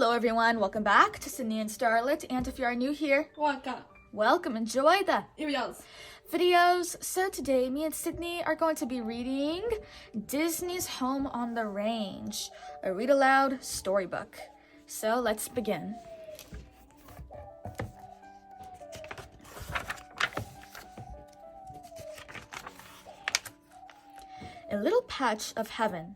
Hello everyone, welcome back to Sydney and Starlet, and if you are new here, welcome, enjoy the videos. So today, me and Sydney are going to be reading Disney's Home on the Range, a read-aloud storybook. So let's begin. A Little Patch of Heaven.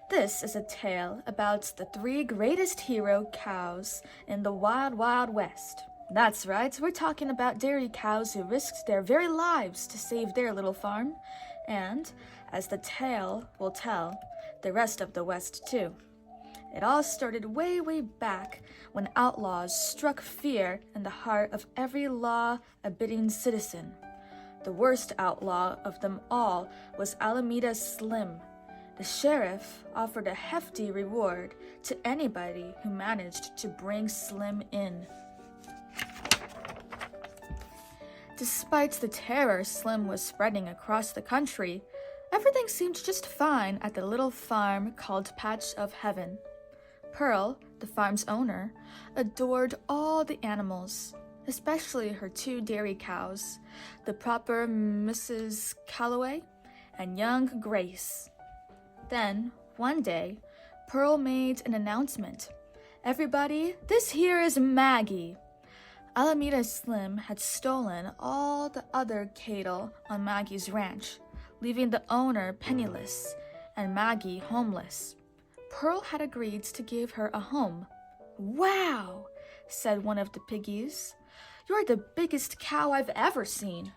This is a tale about the three greatest hero cows in the wild, wild west. That's right, we're talking about dairy cows who risked their very lives to save their little farm, and, as the tale will tell, the rest of the west too. It all started way, way back when outlaws struck fear in the heart of every law-abiding citizen. The worst outlaw of them all was Alameda Slim. The sheriff offered a hefty reward to anybody who managed to bring Slim in. Despite the terror Slim was spreading across the country, everything seemed just fine at the little farm called Patch of Heaven. Pearl, the farm's owner, adored all the animals, especially her two dairy cows, the proper Mrs. Calloway and young Grace. Then, one day, Pearl made an announcement. "Everybody, this here is Maggie." Alameda Slim had stolen all the other cattle on Maggie's ranch, leaving the owner penniless and Maggie homeless. Pearl had agreed to give her a home. "Wow," said one of the piggies. "You're the biggest cow I've ever seen."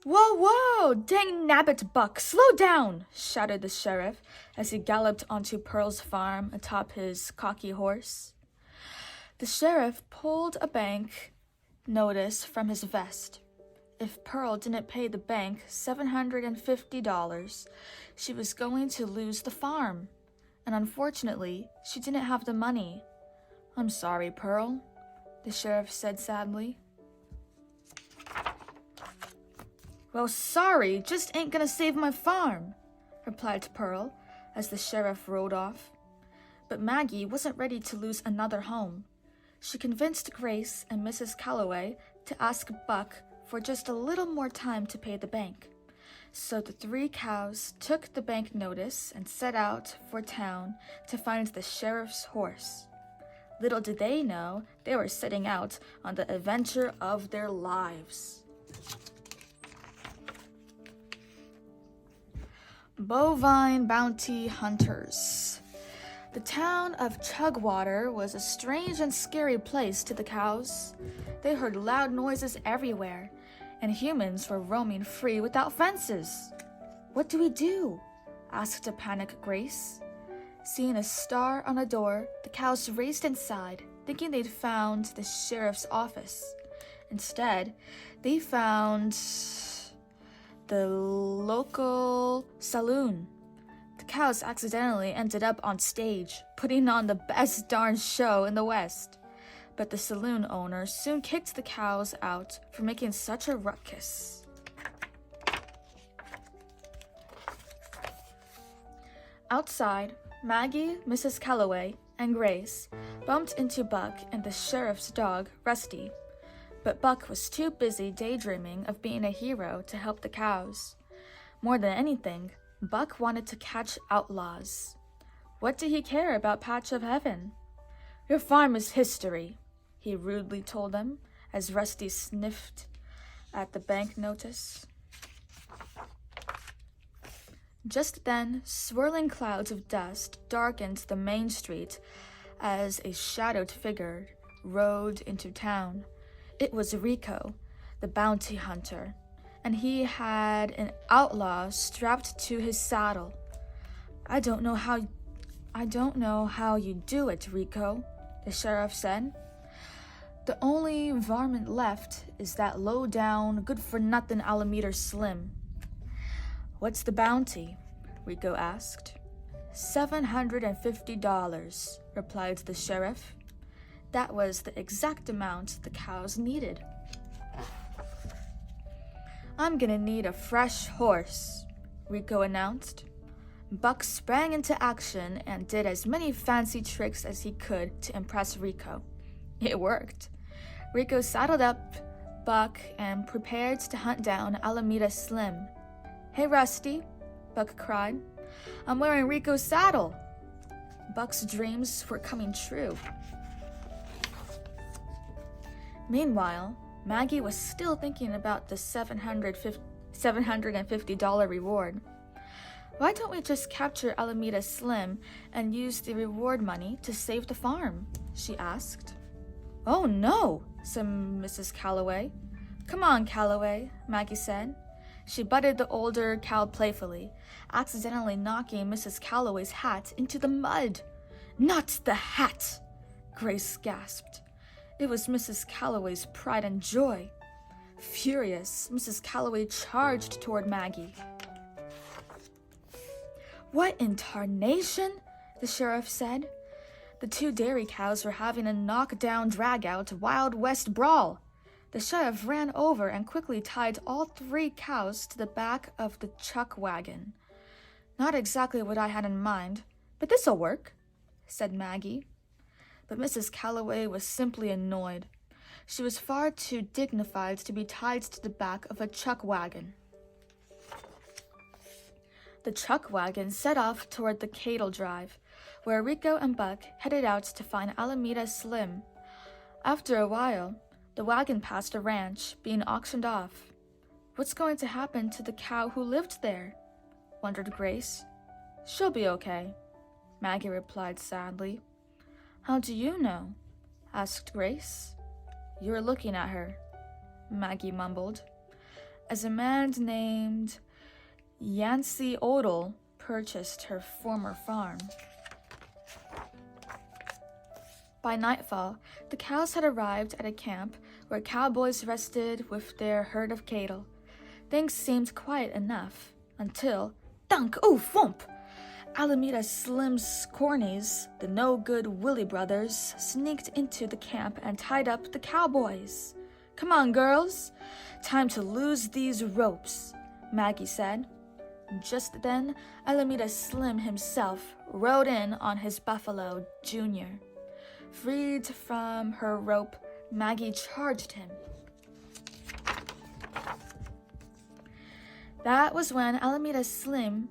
"Whoa, whoa! Dang nabbit buck, slow down!" shouted the sheriff as he galloped onto Pearl's farm atop his cocky horse. The sheriff pulled a bank notice from his vest. If Pearl didn't pay the bank $750, she was going to lose the farm. And unfortunately, she didn't have the money. "I'm sorry, Pearl," the sheriff said sadly. "Well, sorry just ain't gonna save my farm," replied Pearl as the sheriff rode off. But Maggie wasn't ready to lose another home. She convinced Grace and Mrs. Calloway to ask Buck for just a little more time to pay the bank. So the three cows took the bank notice and set out for town to find the sheriff's horse. Little did they know they were setting out on the adventure of their lives. Bovine Bounty Hunters. The town of Chugwater was a strange and scary place to the cows. They heard loud noises everywhere, and humans were roaming free without fences. "What do we do?" asked a panicked Grace. Seeing a star on a door, the cows raced inside, thinking they'd found the sheriff's office. Instead, they found the local saloon. The cows accidentally ended up on stage, putting on the best darn show in the West. But the saloon owner soon kicked the cows out for making such a ruckus. Outside, Maggie, Mrs. Calloway, and Grace bumped into Buck and the sheriff's dog, Rusty. But Buck was too busy daydreaming of being a hero to help the cows. More than anything, Buck wanted to catch outlaws. What did he care about Patch of Heaven? "Your farm is history," he rudely told them as Rusty sniffed at the bank notice. Just then, swirling clouds of dust darkened the main street as a shadowed figure rode into town. It was Rico, the bounty hunter, and he had an outlaw strapped to his saddle. I don't know how you do it, Rico," the sheriff said. "The only varmint left is that low-down, good-for-nothing Alameda Slim." "What's the bounty?" Rico asked. $750, replied the sheriff. That was the exact amount the cows needed. "I'm gonna need a fresh horse," Rico announced. Buck sprang into action and did as many fancy tricks as he could to impress Rico. It worked. Rico saddled up Buck and prepared to hunt down Alameda Slim. "Hey, Rusty," Buck cried. "I'm wearing Rico's saddle." Buck's dreams were coming true. Meanwhile, Maggie was still thinking about the $750 reward. "Why don't we just capture Alameda Slim and use the reward money to save the farm?" she asked. "Oh no," said Mrs. Calloway. "Come on, Calloway," Maggie said. She butted the older cow playfully, accidentally knocking Mrs. Calloway's hat into the mud. "Not the hat!" Grace gasped. It was Mrs. Calloway's pride and joy. Furious, Mrs. Calloway charged toward Maggie. "What in tarnation?" the sheriff said. The two dairy cows were having a knockdown, drag-out, Wild West brawl. The sheriff ran over and quickly tied all 3 cows to the back of the chuck wagon. "Not exactly what I had in mind, but this'll work," said Maggie. But Mrs. Calloway was simply annoyed. She was far too dignified to be tied to the back of a chuck wagon. The chuck wagon set off toward the cattle drive, where Rico and Buck headed out to find Alameda Slim. After a while, the wagon passed a ranch, being auctioned off. "What's going to happen to the cow who lived there?" wondered Grace. "She'll be okay," Maggie replied sadly. "How do you know?" asked Grace. "You're looking at her," Maggie mumbled. "As a man named Yancey Odell purchased her former farm." By nightfall, the cows had arrived at a camp where cowboys rested with their herd of cattle. Things seemed quiet enough until, dunk, ooh, thump! Alameda Slim's cornies, the no-good Willie brothers, sneaked into the camp and tied up the cowboys. "Come on, girls. Time to lose these ropes," Maggie said. Just then, Alameda Slim himself rode in on his buffalo, Junior. Freed from her rope, Maggie charged him. That was when Alameda Slim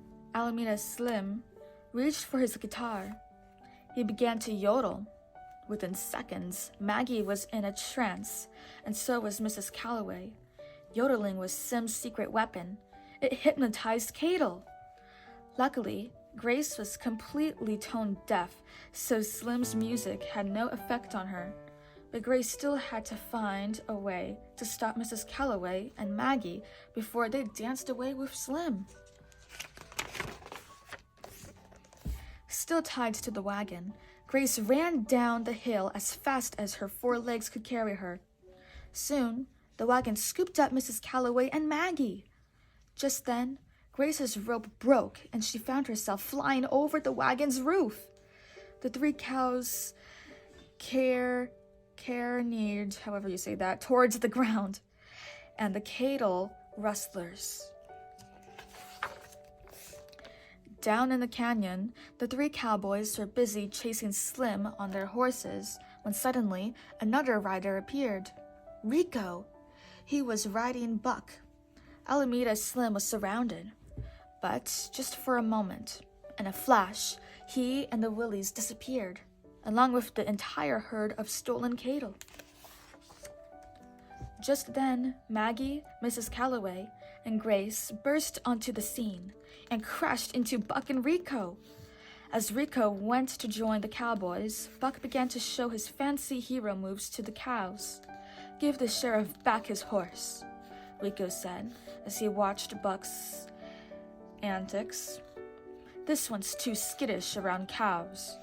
reached for his guitar. He began to yodel. Within seconds, Maggie was in a trance, and so was Mrs. Calloway. Yodeling was Sim's secret weapon. It hypnotized cattle. Luckily, Grace was completely tone deaf, so Slim's music had no effect on her. But Grace still had to find a way to stop Mrs. Calloway and Maggie before they danced away with Slim. Still tied to the wagon, Grace ran down the hill as fast as her 4 legs could carry her. Soon, the wagon scooped up Mrs. Calloway and Maggie. Just then, Grace's rope broke and she found herself flying over the wagon's roof. The 3 cows careneered, however you say that, towards the ground, and the cattle rustlers. Down in the canyon, the 3 cowboys were busy chasing Slim on their horses when suddenly another rider appeared. Rico! He was riding Buck. Alameda Slim was surrounded. But just for a moment, in a flash, he and the Willies disappeared, along with the entire herd of stolen cattle. Just then, Maggie, Mrs. Calloway, and Grace burst onto the scene and crashed into Buck and Rico. As Rico went to join the cowboys, Buck began to show his fancy hero moves to the cows. "Give the sheriff back his horse," Rico said as he watched Buck's antics. "This one's too skittish around cows."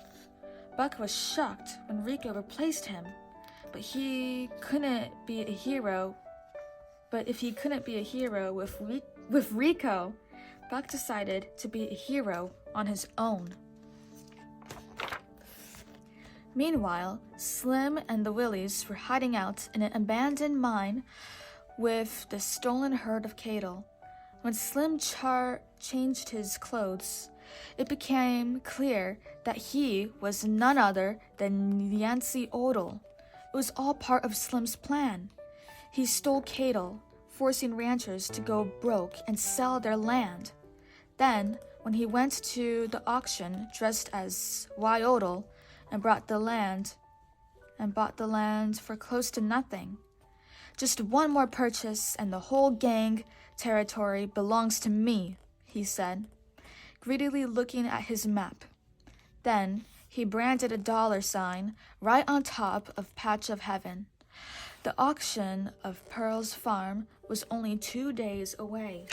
Buck was shocked when Rico replaced him, but if he couldn't be a hero with Rico, Buck decided to be a hero on his own. Meanwhile, Slim and the Willies were hiding out in an abandoned mine with the stolen herd of cattle. When Slim changed his clothes, it became clear that he was none other than Yancey Odell. It was all part of Slim's plan. He stole cattle, forcing ranchers to go broke and sell their land. Then, when he went to the auction dressed as Y. Odell and bought the land for close to nothing. Just one more purchase and the whole gang territory belongs to me, he said, greedily looking at his map. Then he branded a $sign right on top of Patch of Heaven. The auction of Pearl's farm was only 2 days away.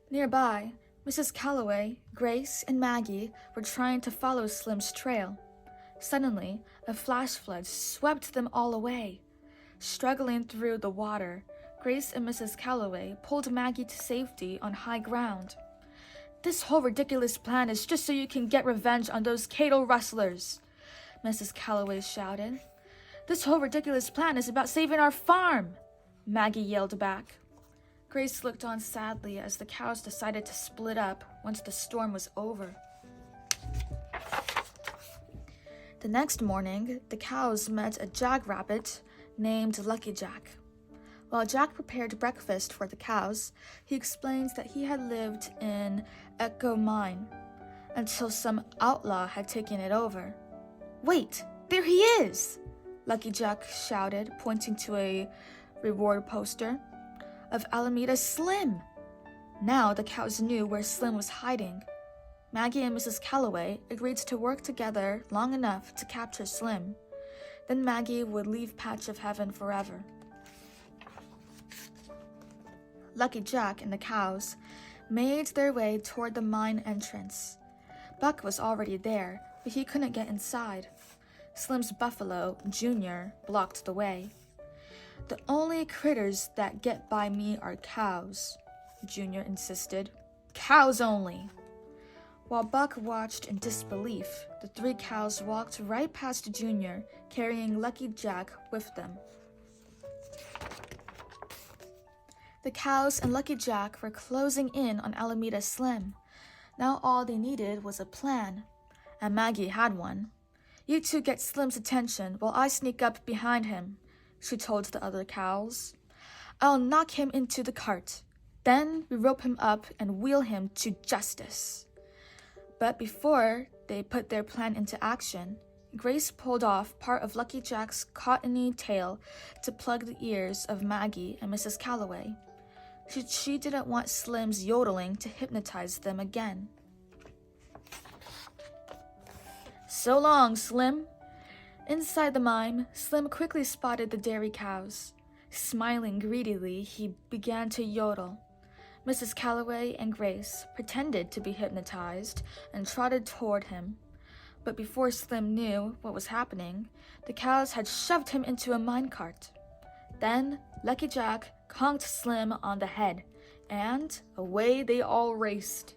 Nearby, Mrs. Calloway, Grace, and Maggie were trying to follow Slim's trail. Suddenly, a flash flood swept them all away. Struggling through the water, Grace and Mrs. Calloway pulled Maggie to safety on high ground. "This whole ridiculous plan is just so you can get revenge on those cattle rustlers," Mrs. Calloway shouted. "This whole ridiculous plan is about saving our farm," Maggie yelled back. Grace looked on sadly as the cows decided to split up once the storm was over. The next morning, the cows met a jackrabbit named Lucky Jack. While Jack prepared breakfast for the cows, he explained that he had lived in Echo Mine until some outlaw had taken it over. "Wait, there he is!" Lucky Jack shouted, pointing to a reward poster of Alameda Slim. Now the cows knew where Slim was hiding. Maggie and Mrs. Calloway agreed to work together long enough to capture Slim. Then Maggie would leave Patch of Heaven forever. Lucky Jack and the cows made their way toward the mine entrance. Buck was already there, but he couldn't get inside. Slim's buffalo, Junior, blocked the way. "The only critters that get by me are cows," Junior insisted. "Cows only." While Buck watched in disbelief, the 3 cows walked right past Junior, carrying Lucky Jack with them. The cows and Lucky Jack were closing in on Alameda Slim. Now all they needed was a plan, and Maggie had one. "You two get Slim's attention while I sneak up behind him," she told the other cows. "I'll knock him into the cart. Then we rope him up and wheel him to justice." But before they put their plan into action, Grace pulled off part of Lucky Jack's cottony tail to plug the ears of Maggie and Mrs. Calloway. She didn't want Slim's yodeling to hypnotize them again. "So long, Slim." Inside the mine, Slim quickly spotted the dairy cows. Smiling greedily, he began to yodel. Mrs. Calloway and Grace pretended to be hypnotized and trotted toward him. But before Slim knew what was happening, the cows had shoved him into a minecart. Then Lucky Jack conked Slim on the head, and away they all raced.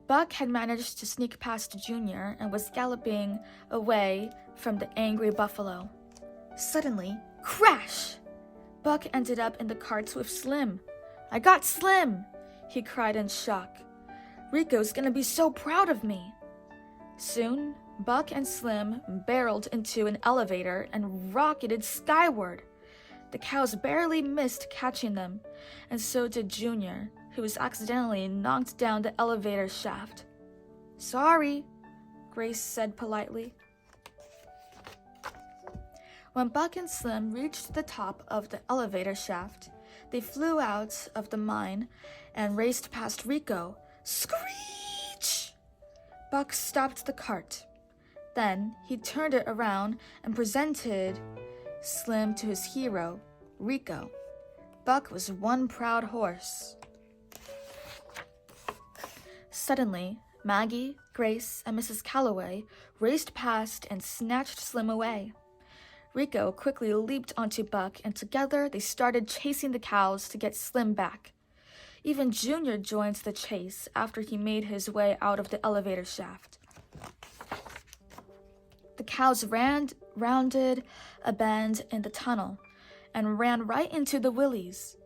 Buck had managed to sneak past Junior and was galloping away from the angry buffalo. Suddenly, crash! Buck ended up in the carts with Slim. "I got Slim!" he cried in shock. "Rico's gonna be so proud of me." Soon, Buck and Slim barreled into an elevator and rocketed skyward. The cows barely missed catching them, and so did Junior, who was accidentally knocked down the elevator shaft. "Sorry," Grace said politely. When Buck and Slim reached the top of the elevator shaft, they flew out of the mine and raced past Rico. Screech! Buck stopped the cart. Then he turned it around and presented Slim to his hero, Rico. Buck was one proud horse. Suddenly, Maggie, Grace, and Mrs. Calloway raced past and snatched Slim away. Rico quickly leaped onto Buck, and together they started chasing the cows to get Slim back. Even Junior joined the chase after he made his way out of the elevator shaft. The cows rounded a bend in the tunnel and ran right into the willies.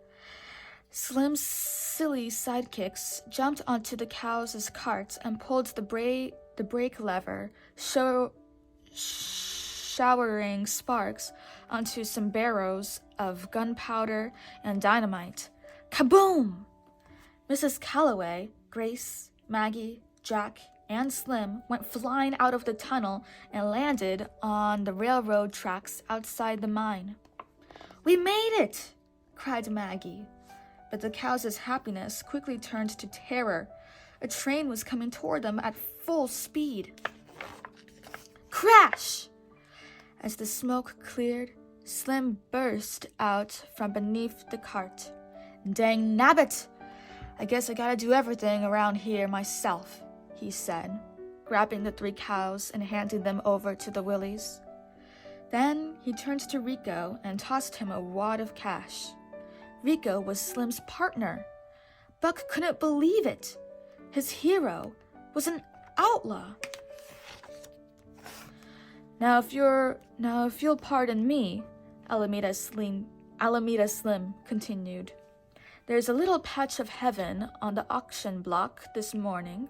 Slim's silly sidekicks jumped onto the cows' carts and pulled the brake lever, showering sparks onto some barrels of gunpowder and dynamite. Kaboom! Mrs. Calloway, Grace, Maggie, Jack, and Slim went flying out of the tunnel and landed on the railroad tracks outside the mine. "We made it!" cried Maggie. But the cows' happiness quickly turned to terror. A train was coming toward them at full speed. Crash! As the smoke cleared, Slim burst out from beneath the cart. "Dang nabbit! I guess I gotta do everything around here myself," he said, grabbing the 3 cows and handing them over to the Willies. Then he turned to Rico and tossed him a wad of cash. Rico was Slim's partner. Buck couldn't believe it. His hero was an outlaw. Now if you'll pardon me," Alameda Slim continued. "There's a little patch of heaven on the auction block this morning."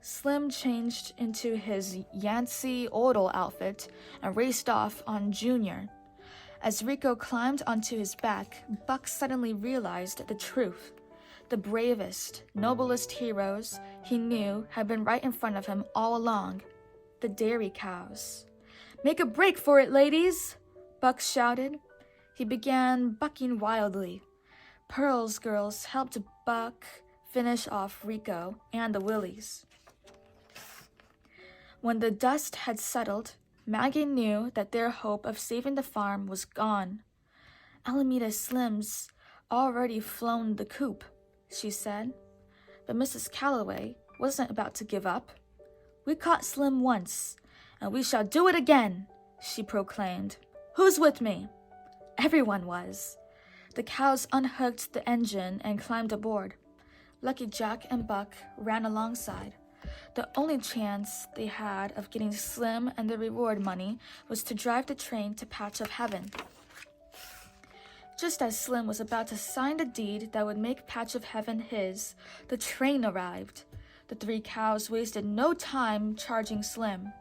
Slim changed into his Yancey Odell outfit and raced off on Junior. As Rico climbed onto his back, Buck suddenly realized the truth. The bravest, noblest heroes he knew had been right in front of him all along. The dairy cows. "Make a break for it, ladies!" Buck shouted. He began bucking wildly. Pearl's girls helped Buck finish off Rico and the Willies. When the dust had settled, Maggie knew that their hope of saving the farm was gone. "Alameda Slim's already flown the coop," she said. But Mrs. Calloway wasn't about to give up. "We caught Slim once, and we shall do it again," she proclaimed. "Who's with me?" Everyone was. The cows unhooked the engine and climbed aboard. Lucky Jack and Buck ran alongside. The only chance they had of getting Slim and the reward money was to drive the train to Patch of Heaven. Just as Slim was about to sign the deed that would make Patch of Heaven his, the train arrived. The 3 cows wasted no time charging Slim,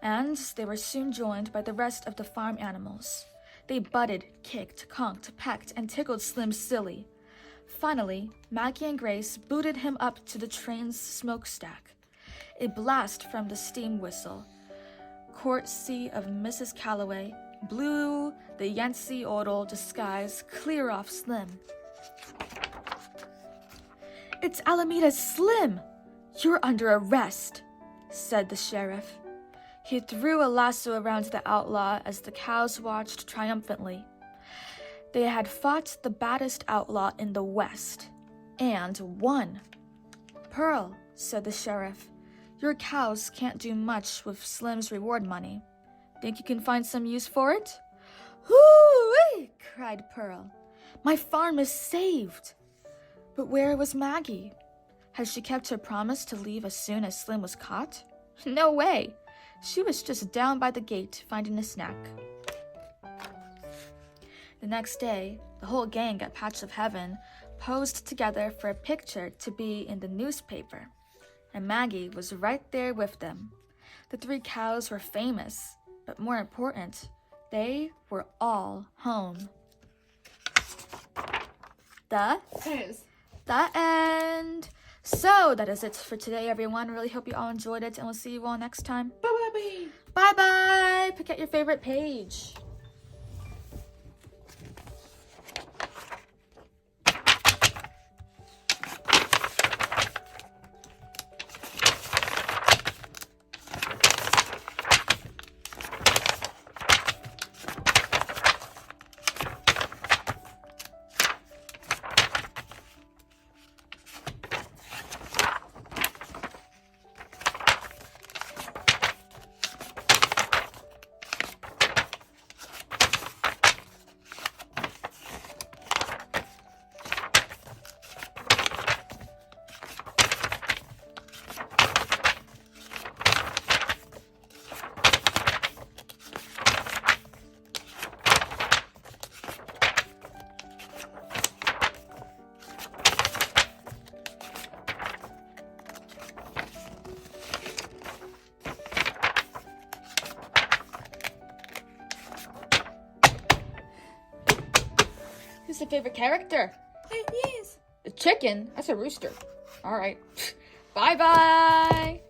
and they were soon joined by the rest of the farm animals. They butted, kicked, conked, pecked, and tickled Slim silly. Finally, Maggie and Grace booted him up to the train's smokestack. A blast from the steam whistle, courtesy of Mrs. Calloway, blew the Yancey Odell disguise clear off Slim. "It's Alameda Slim! You're under arrest," said the sheriff. He threw a lasso around the outlaw as the cows watched triumphantly. They had fought the baddest outlaw in the West, and won. "Pearl," said the sheriff, "your cows can't do much with Slim's reward money. Think you can find some use for it?" "Hoo-wee!" cried Pearl. "My farm is saved!" But where was Maggie? Had she kept her promise to leave as soon as Slim was caught? No way! She was just down by the gate finding a snack. The next day, the whole gang at Patch of Heaven posed together for a picture to be in the newspaper, and Maggie was right there with them. The 3 cows were famous, but more important, they were all home. The end. So that is it for today, everyone. Really hope you all enjoyed it, and we'll see you all next time. Bye-bye. Bye-bye. Pick out your favorite page. Who's your favorite character? Yes. The chicken? That's a rooster. All right. Bye-bye.